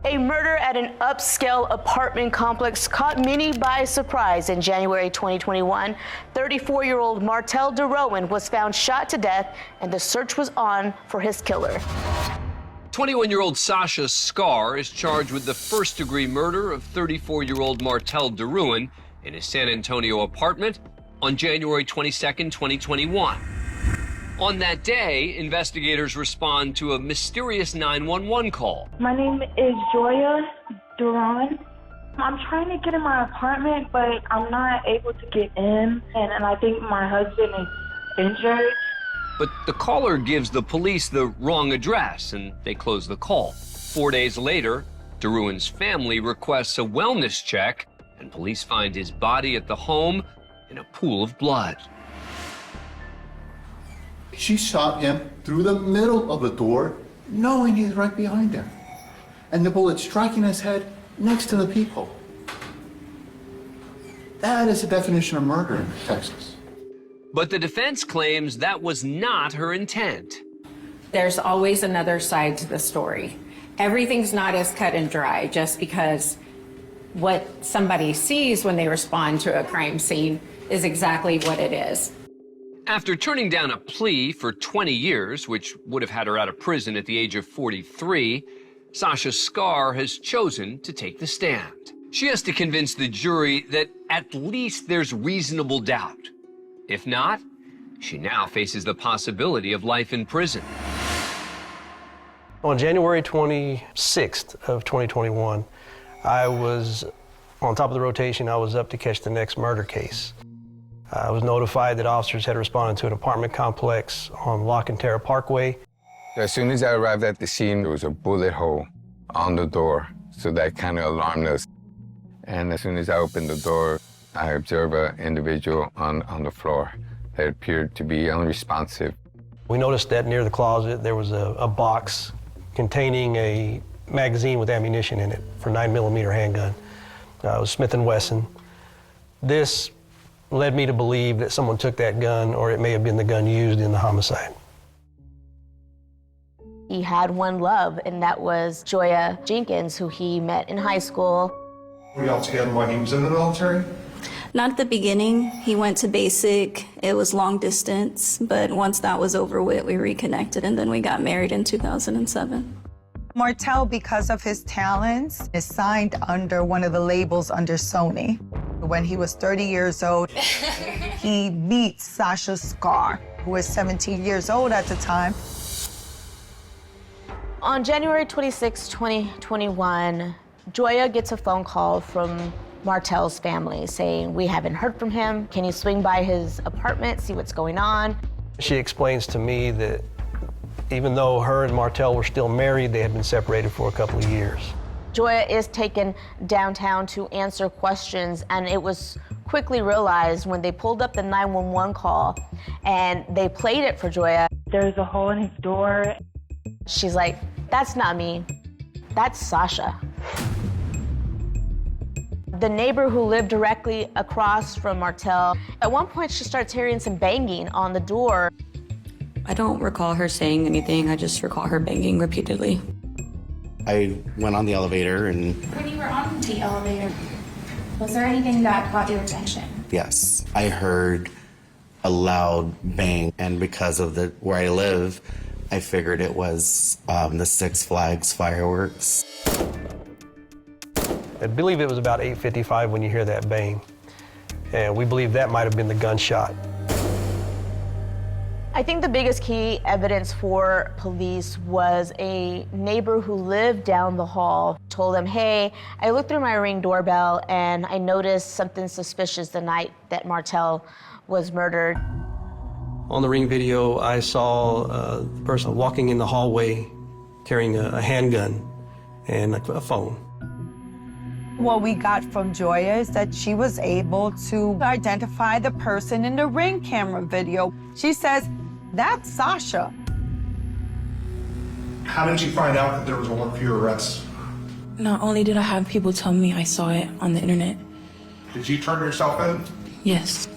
A murder at an upscale apartment complex caught many by surprise in January 2021. 34-year-old Martell DeRouen was found shot to death, and the search was on for his killer. 21-year-old Sasha Scar is charged with the first-degree murder of 34-year-old Martell DeRouen in his San Antonio apartment on January 22, 2021. On that day, investigators respond to a mysterious 911 call. My name is Joya DeRouen. I'm trying to get in my apartment, but I'm not able to get in, and I think my husband is injured. But the caller gives the police the wrong address, and they close the call. 4 days later, DeRouen's family requests a wellness check, and police find his body at the home in a pool of blood. She shot him through the middle of the door, knowing he's right behind her. And the bullet striking his head next to the people. That is the definition of murder in Texas. But the defense claims that was not her intent. There's always another side to the story. Everything's not as cut and dry just because what somebody sees when they respond to a crime scene is exactly what it is. After turning down a plea for 20 years, which would have had her out of prison at the age of 43, Sasha Scar has chosen to take the stand. She has to convince the jury that at least there's reasonable doubt. If not, she now faces the possibility of life in prison. On January 26th of 2021, I was on top of the rotation. I was up to catch the next murder case. I was notified that officers had responded to an apartment complex on Lock and Terra Parkway. As soon as I arrived at the scene, there was a bullet hole on the door, so that kind of alarmed us. And as soon as I opened the door, I observed an individual on the floor that appeared to be unresponsive. We noticed that near the closet there was a box containing a magazine with ammunition in it for 9mm handgun. It was Smith & Wesson. This led me to believe that someone took that gun, or it may have been the gun used in the homicide. He had one love, and that was Joya Jenkins, who he met in high school. Were y'all together when he was in the military? Not at the beginning. He went to basic. It was long distance, but once that was over with, we reconnected, and then we got married in 2007. Martell, because of his talents, is signed under one of the labels under Sony. When he was 30 years old, he meets Sasha Scar, who was 17 years old at the time. On January 26, 2021, Joya gets a phone call from Martell's family saying, "We haven't heard from him. Can you swing by his apartment, see what's going on?" She explains to me that even though her and Martell were still married, they had been separated for a couple of years. Joya is taken downtown to answer questions, and it was quickly realized when they pulled up the 911 call and they played it for Joya. There's a hole in his door. She's like, "That's not me, that's Sasha." The neighbor who lived directly across from Martell, at one point she starts hearing some banging on the door. I don't recall her saying anything. I just recall her banging repeatedly. I went on the elevator and... When you were on the elevator, was there anything that caught your attention? Yes, I heard a loud bang, and because of where I live, I figured it was the Six Flags fireworks. I believe it was about 8:55 when you hear that bang, and we believe that might have been the gunshot. I think the biggest key evidence for police was a neighbor who lived down the hall told them, "Hey, I looked through my Ring doorbell and I noticed something suspicious the night that Martell was murdered." On the Ring video, I saw a person walking in the hallway carrying a handgun and a phone. What we got from Joya is that she was able to identify the person in the Ring camera video. She says, "That's Sasha." How did you find out that there was a warrant for your arrest? Not only did I have people tell me, I saw it on the internet. Did you turn yourself in? Yes.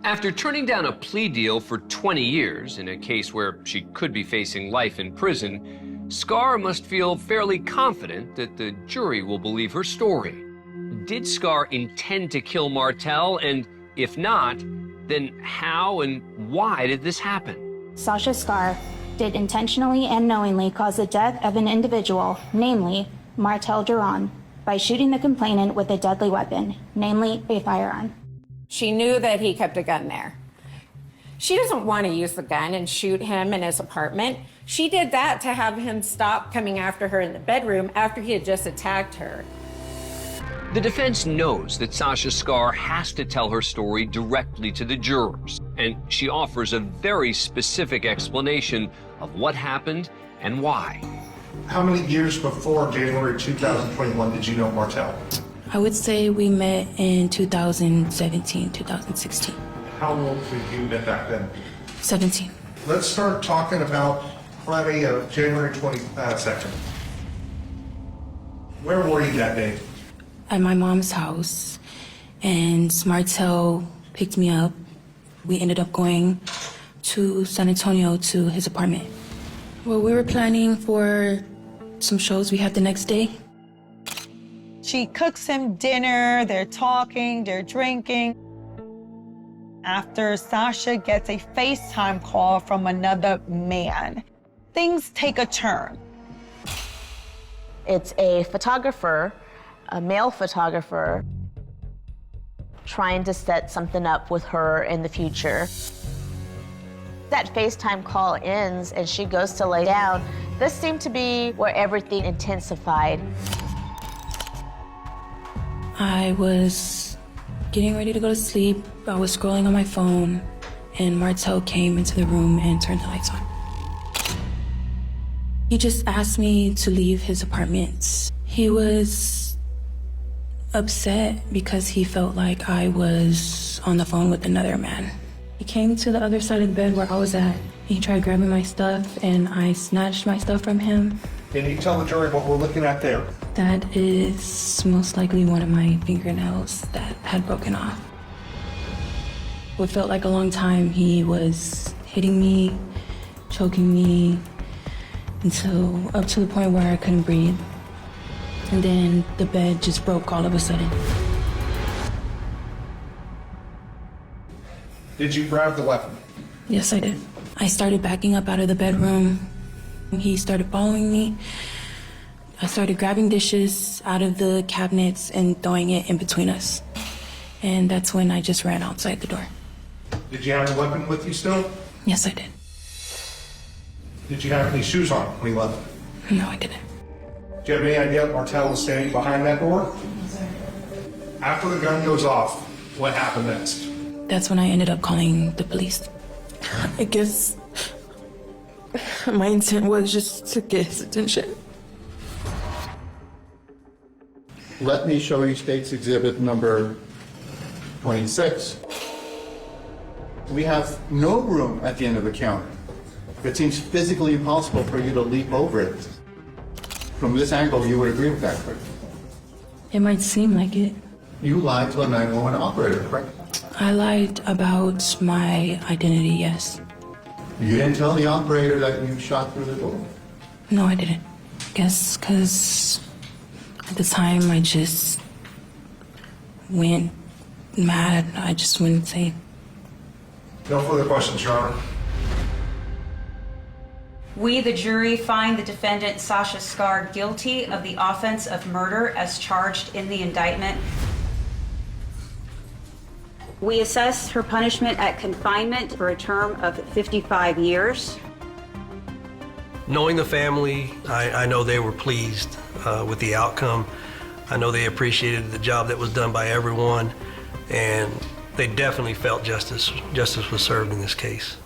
After turning down a plea deal for 20 years in a case where she could be facing life in prison, Scar must feel fairly confident that the jury will believe her story. Did Scar intend to kill Martell? And if not, then how and why did this happen? Sasha Skare did intentionally and knowingly cause the death of an individual, namely Martell DeRouen, by shooting the complainant with a deadly weapon, namely a firearm. She knew that he kept a gun there. She doesn't want to use the gun and shoot him in his apartment. She did that to have him stop coming after her in the bedroom after he had just attacked her. The defense knows that Sasha Skare has to tell her story directly to the jurors, and she offers a very specific explanation of what happened and why. How many years before January 2021 did you know Martell? I would say we met in 2017, 2016. How old were you back then? 17. Let's start talking about Friday of January 22nd. Where were you that day? At my mom's house, and Martell picked me up. We ended up going to San Antonio to his apartment. Well, we were planning for some shows we had the next day. She cooks him dinner, they're talking, they're drinking. After Sasha gets a FaceTime call from another man, things take a turn. It's a photographer, a male photographer, trying to set something up with her in the future. That FaceTime call ends and she goes to lay down. This seemed to be where everything intensified. I was getting ready to go to sleep. I was scrolling on my phone, and Martell came into the room and turned the lights on. He just asked me to leave his apartment. He was upset because he felt like I was on the phone with another man. He came to the other side of the bed where I was at. He tried grabbing my stuff, and I snatched my stuff from him. Can you tell the jury what we're looking at there? That is most likely one of my fingernails that had broken off. What felt like a long time, he was hitting me, choking me, until up to the point where I couldn't breathe. And then the bed just broke all of a sudden. Did you grab the weapon? Yes, I did. I started backing up out of the bedroom. He started following me. I started grabbing dishes out of the cabinets and throwing it in between us. And that's when I just ran outside the door. Did you have the weapon with you still? Yes, I did. Did you have any shoes on when you left? No, I didn't. Do you have any idea Martell was standing behind that door? After the gun goes off, what happened next? That's when I ended up calling the police. I guess my intent was just to get his attention. Let me show you State's Exhibit number 26. We have no room at the end of the counter. It seems physically impossible for you to leap over it. From this angle, you would agree with that, correct? It might seem like it. You lied to a 911 operator, correct? I lied about my identity, yes. You didn't tell the operator that you shot through the door? No, I didn't. Guess because at the time I just went mad. I just went insane. No further questions, Your Honor. We, the jury, find the defendant Sasha Scar guilty of the offense of murder as charged in the indictment. We assess her punishment at confinement for a term of 55 years. Knowing the family, I know they were pleased with the outcome. I know they appreciated the job that was done by everyone, and they definitely felt justice was served in this case.